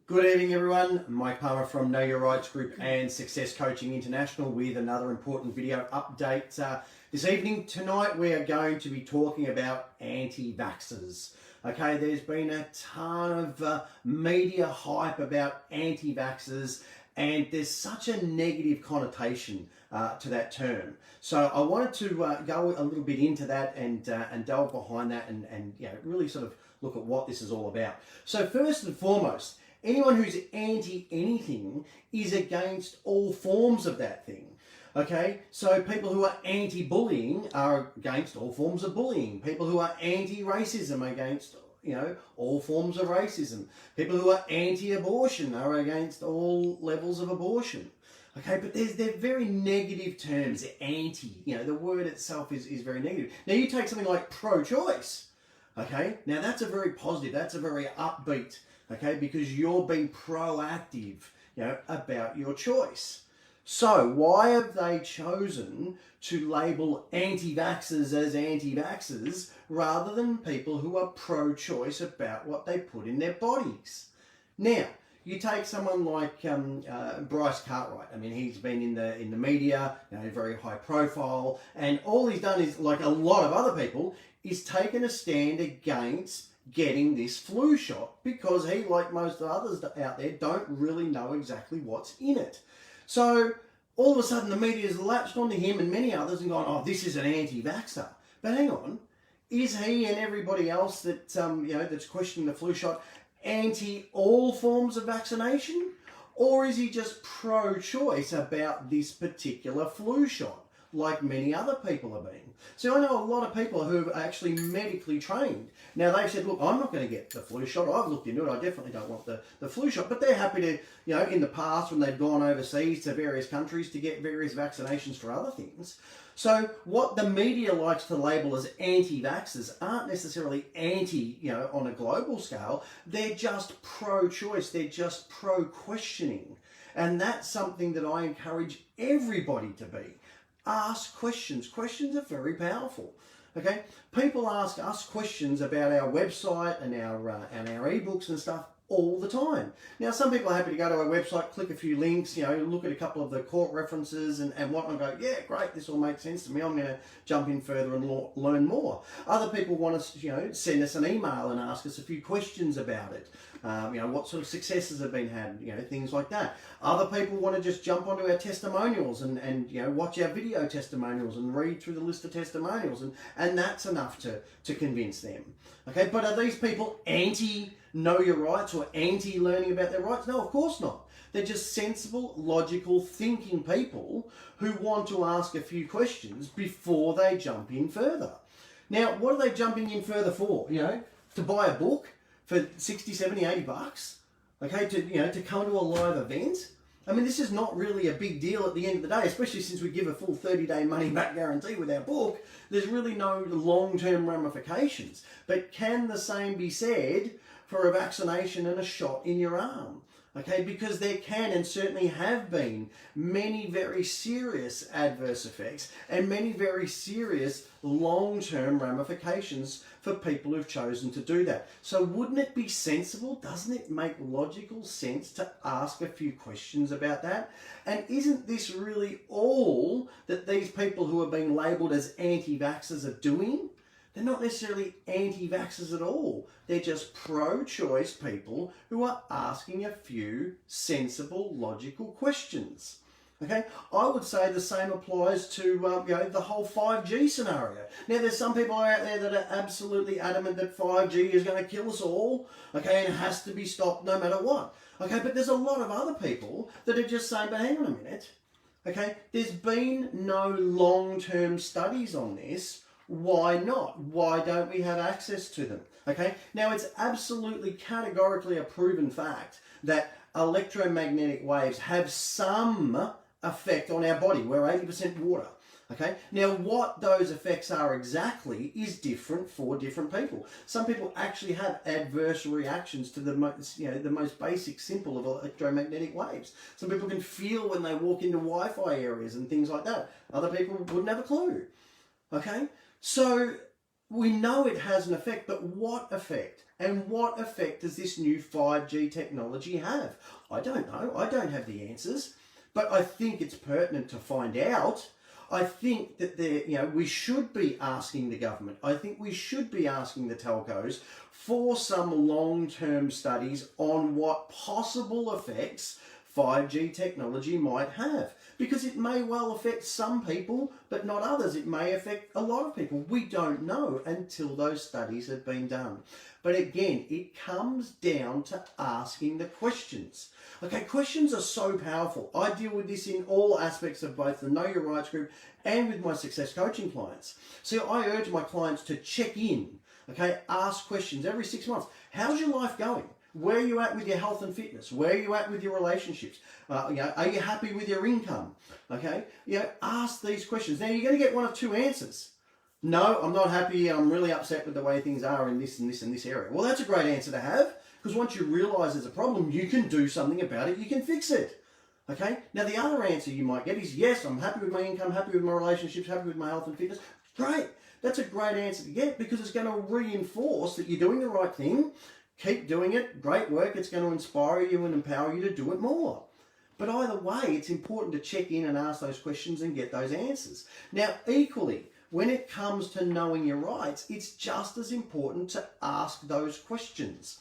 Good evening, everyone. Mike Palmer from Know Your Rights Group and Success Coaching International with another important video update. This evening, tonight, we are going to be talking about anti-vaxxers. Okay, there's been a ton of media hype about anti-vaxxers, and there's such a negative connotation to that term. So I wanted to go a little bit into that and delve behind that and really sort of look at what this is all about. So first and foremost, anyone who's anti-anything is against all forms of that thing. Okay, so people who are anti-bullying are against all forms of bullying. People who are anti-racism are against, all forms of racism. People who are anti-abortion are against all levels of abortion. Okay, but they're very negative terms. They're anti. The word itself is very negative. Now you take something like pro-choice. Okay, now that's a very positive. That's a very upbeat. Okay, because you're being proactive, about your choice. So why have they chosen to label anti-vaxxers as anti-vaxxers rather than people who are pro-choice about what they put in their bodies? Now, you take someone like Bryce Cartwright. I mean, he's been in the media, very high profile, and all he's done is, like a lot of other people, is taken a stand against getting this flu shot because he, like most others out there, don't really know exactly what's in it. So all of a sudden the media has latched onto him and many others and gone, oh, this is an anti-vaxxer. But hang on, is he and everybody else that that's questioning the flu shot anti all forms of vaccination? Or is he just pro-choice about this particular flu shot, like many other people have been? So I know a lot of people who are actually medically trained. Now they've said, look, I'm not going to get the flu shot. I've looked into it. I definitely don't want the flu shot. But they're happy to, in the past when they've gone overseas to various countries to get various vaccinations for other things. So what the media likes to label as anti-vaxxers aren't necessarily anti, on a global scale. They're just pro-choice. They're just pro-questioning. And that's something that I encourage everybody to be. Ask questions. Questions are very powerful. Okay, people ask us questions about our website and our ebooks and stuff all the time. Now, some people are happy to go to our website, click a few links, look at a couple of the court references and whatnot, and go, yeah, great, this all makes sense to me. I'm going to jump in further and learn more. Other people want us, send us an email and ask us a few questions about it. What sort of successes have been had, things like that. Other people want to just jump onto our testimonials and watch our video testimonials and read through the list of testimonials, and that's enough to convince them. Okay, but are these people anti-know your rights or anti-learning about their rights? No, of course not. They're just sensible, logical, thinking people who want to ask a few questions before they jump in further. Now, what are they jumping in further for? To buy a book for 60, 70, 80 bucks? Okay, to come to a live event? I mean, this is not really a big deal at the end of the day, especially since we give a full 30-day money-back guarantee with our book. There's really no long-term ramifications. But can the same be said for a vaccination and a shot in your arm? Okay, because there can and certainly have been many very serious adverse effects and many very serious long-term ramifications for people who've chosen to do that. So wouldn't it be sensible? Doesn't it make logical sense to ask a few questions about that? And isn't this really all that these people who are being labelled as anti-vaxxers are doing? They're not necessarily anti-vaxxers at all. They're just pro-choice people who are asking a few sensible, logical questions. Okay, I would say the same applies to the whole 5G scenario. Now, there's some people out there that are absolutely adamant that 5G is going to kill us all, okay, and it has to be stopped no matter what. Okay, but there's a lot of other people that are just saying, but hang on a minute, okay, there's been no long-term studies on this. Why not? Why don't we have access to them? Okay, now it's absolutely categorically a proven fact that electromagnetic waves have some effect on our body. We're 80% water. Okay, now what those effects are exactly is different for different people. Some people actually have adverse reactions to the most basic, simple of electromagnetic waves. Some people can feel when they walk into Wi-Fi areas and things like that. Other people wouldn't have a clue. Okay, so we know it has an effect, but what effect? And what effect does this new 5G technology have? I don't know. I don't have the answers, but I think it's pertinent to find out. I think that we should be asking the government. I think we should be asking the telcos for some long-term studies on what possible effects 5G technology might have, because it may well affect some people but not others. It may affect a lot of people. We don't know until those studies have been done. But again, it comes down to asking the questions. Okay, questions are so powerful. I deal with this in all aspects of both the Know Your Rights group and with my success coaching clients. So I urge my clients to check in, okay, ask questions every 6 months. How's your life going? Where are you at with your health and fitness? Where are you at with your relationships? Are you happy with your income? Okay, ask these questions. Now you're going to get one of two answers. No, I'm not happy. I'm really upset with the way things are in this and this and this area. Well, that's a great answer to have, because once you realise there's a problem, you can do something about it. You can fix it. Okay. Now the other answer you might get is yes, I'm happy with my income, happy with my relationships, happy with my health and fitness. Great. That's a great answer to get, because it's going to reinforce that you're doing the right thing. Keep doing it. Great work. It's going to inspire you and empower you to do it more. But either way, it's important to check in and ask those questions and get those answers. Now, equally, when it comes to knowing your rights, it's just as important to ask those questions.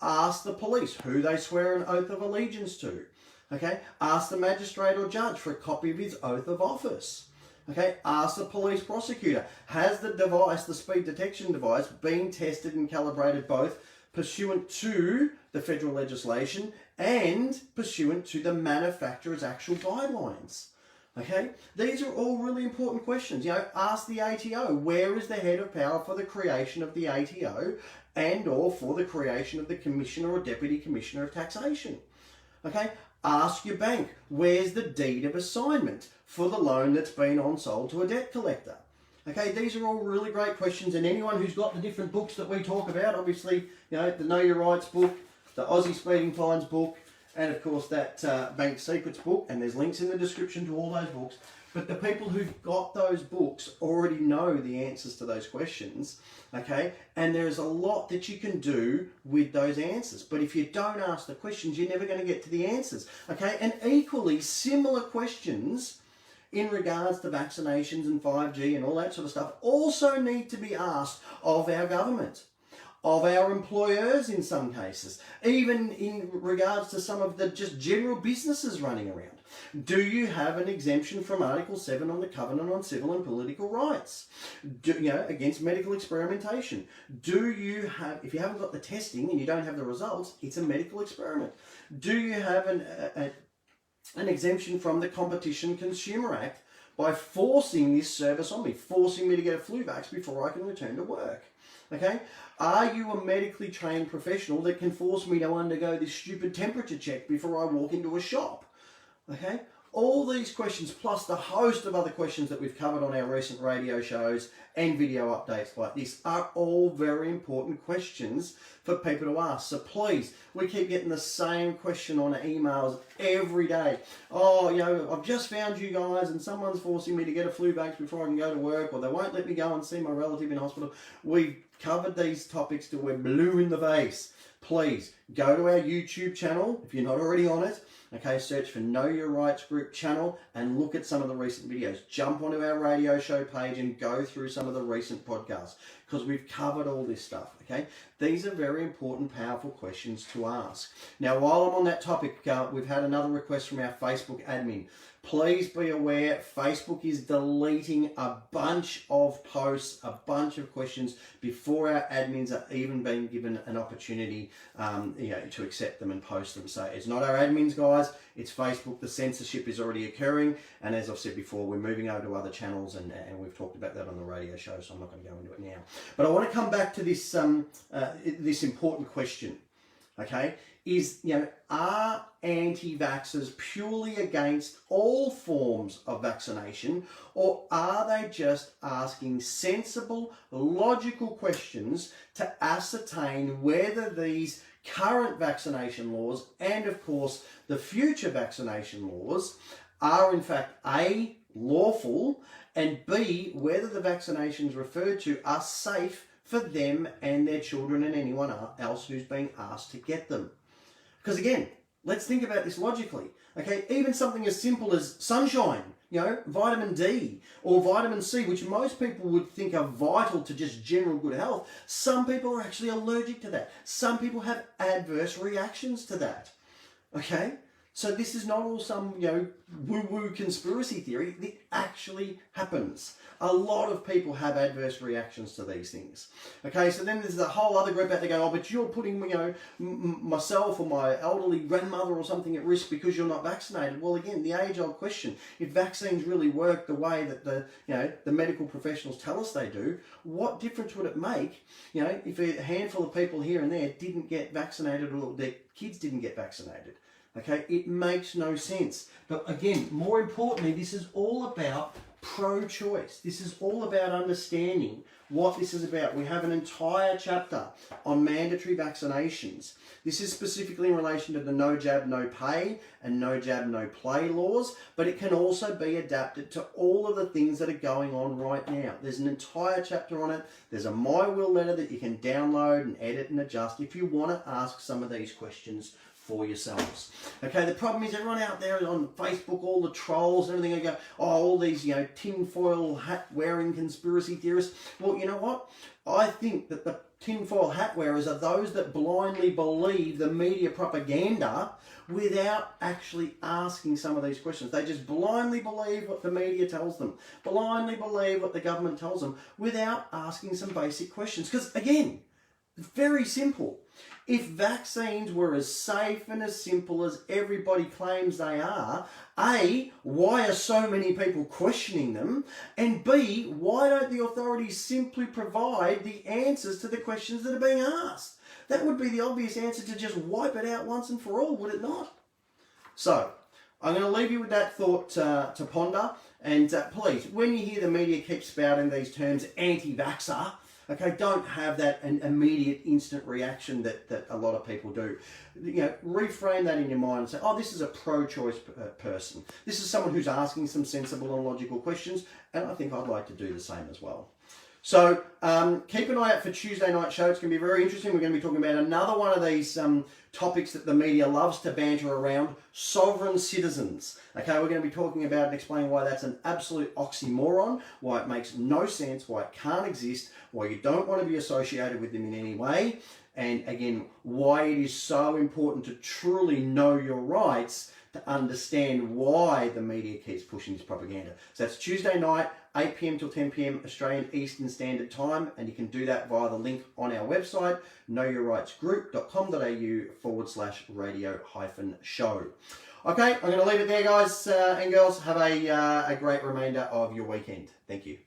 Ask the police who they swear an oath of allegiance to. Okay? Ask the magistrate or judge for a copy of his oath of office. Okay? Ask the police prosecutor, has the device, the speed detection device, been tested and calibrated both pursuant to the federal legislation and pursuant to the manufacturer's actual guidelines? Okay, these are all really important questions. Ask the ATO, where is the head of power for the creation of the ATO and or for the creation of the Commissioner or Deputy Commissioner of Taxation? Okay, ask your bank, where's the deed of assignment for the loan that's been on sold to a debt collector? Okay, these are all really great questions, and anyone who's got the different books that we talk about, obviously, the Know Your Rights book, the Aussie Speeding Fines book, and of course that Bank Secrets book, and there's links in the description to all those books. But the people who've got those books already know the answers to those questions, okay? And there's a lot that you can do with those answers. But if you don't ask the questions, you're never going to get to the answers, okay? And equally similar questions in regards to vaccinations and 5G and all that sort of stuff also need to be asked of our government, of our employers in some cases, even in regards to some of the just general businesses running around. Do you have an exemption from Article 7 on the Covenant on Civil and Political Rights? Against medical experimentation? Do you have, if you haven't got the testing and you don't have the results, it's a medical experiment. Do you have an exemption from the Competition Consumer Act by forcing this service on me, forcing me to get a flu vax before I can return to work? Okay, are you a medically trained professional that can force me to undergo this stupid temperature check before I walk into a shop? Okay, all these questions, plus the host of other questions that we've covered on our recent radio shows and video updates like this, are all very important questions for people to ask. So please, we keep getting the same question on emails every day. Oh, I've just found you guys and someone's forcing me to get a flu vax before I can go to work, or they won't let me go and see my relative in hospital. We've covered these topics till we're blue in the face. Please go to our YouTube channel if you're not already on it. Okay, search for Know Your Rights Group channel and look at some of the recent videos. Jump onto our radio show page and go through some of the recent podcasts, because we've covered all this stuff, okay? These are very important, powerful questions to ask. Now, while I'm on that topic, we've had another request from our Facebook admin. Please be aware, Facebook is deleting a bunch of posts, a bunch of questions before our admins are even being given an opportunity to accept them and post them. So it's not our admins, guys, it's Facebook. The censorship is already occurring. And as I've said before, we're moving over to other channels, and we've talked about that on the radio show, so I'm not going to go into it now. But I want to come back to this, this important question, okay? Are anti-vaxxers purely against all forms of vaccination, or are they just asking sensible, logical questions to ascertain whether these current vaccination laws and, of course, the future vaccination laws are in fact A, lawful, and B, whether the vaccinations referred to are safe for them and their children and anyone else who's being asked to get them. Because again, let's think about this logically. Okay, even something as simple as sunshine, vitamin D or vitamin C, which most people would think are vital to just general good health, some people are actually allergic to that. Some people have adverse reactions to that. Okay, so this is not all some, woo-woo conspiracy theory. It actually happens. A lot of people have adverse reactions to these things. Okay, so then there's a whole other group out there going, oh, but you're putting, myself or my elderly grandmother or something at risk because you're not vaccinated. Well, again, the age-old question, if vaccines really work the way that the medical professionals tell us they do, what difference would it make, if a handful of people here and there didn't get vaccinated or their kids didn't get vaccinated? Okay, it makes no sense. But again, more importantly, this is all about pro-choice. This is all about understanding what this is about. We have an entire chapter on mandatory vaccinations. This is specifically in relation to the no jab, no pay and no jab, no play laws, but it can also be adapted to all of the things that are going on right now. There's an entire chapter on it. There's a My Will letter that you can download and edit and adjust if you want to ask some of these questions for yourselves. Okay, the problem is everyone out there on Facebook, all the trolls and everything, they go, oh, all these, tinfoil hat wearing conspiracy theorists. Well, you know what? I think that the tinfoil hat wearers are those that blindly believe the media propaganda without actually asking some of these questions. They just blindly believe what the media tells them, blindly believe what the government tells them without asking some basic questions. Because again, very simple. If vaccines were as safe and as simple as everybody claims they are, A, why are so many people questioning them? And B, why don't the authorities simply provide the answers to the questions that are being asked? That would be the obvious answer to just wipe it out once and for all, would it not? So, I'm going to leave you with that thought to ponder. And please, when you hear the media keep spouting these terms, anti-vaxxer, okay, don't have that an immediate instant reaction that a lot of people do. Reframe that in your mind and say, oh, this is a pro-choice person. This is someone who's asking some sensible and logical questions, and I think I'd like to do the same as well. So keep an eye out for Tuesday night show. It's going to be very interesting. We're going to be talking about another one of these topics that the media loves to banter around, sovereign citizens. Okay, we're going to be talking about and explaining why that's an absolute oxymoron, why it makes no sense, why it can't exist, why you don't want to be associated with them in any way, and again, why it is so important to truly know your rights to understand why the media keeps pushing this propaganda. So that's Tuesday night, 8 p.m. till 10 p.m. Australian Eastern Standard Time, and you can do that via the link on our website, knowyourrightsgroup.com.au/radio-show. Okay, I'm going to leave it there, guys and girls. Have a great remainder of your weekend. Thank you.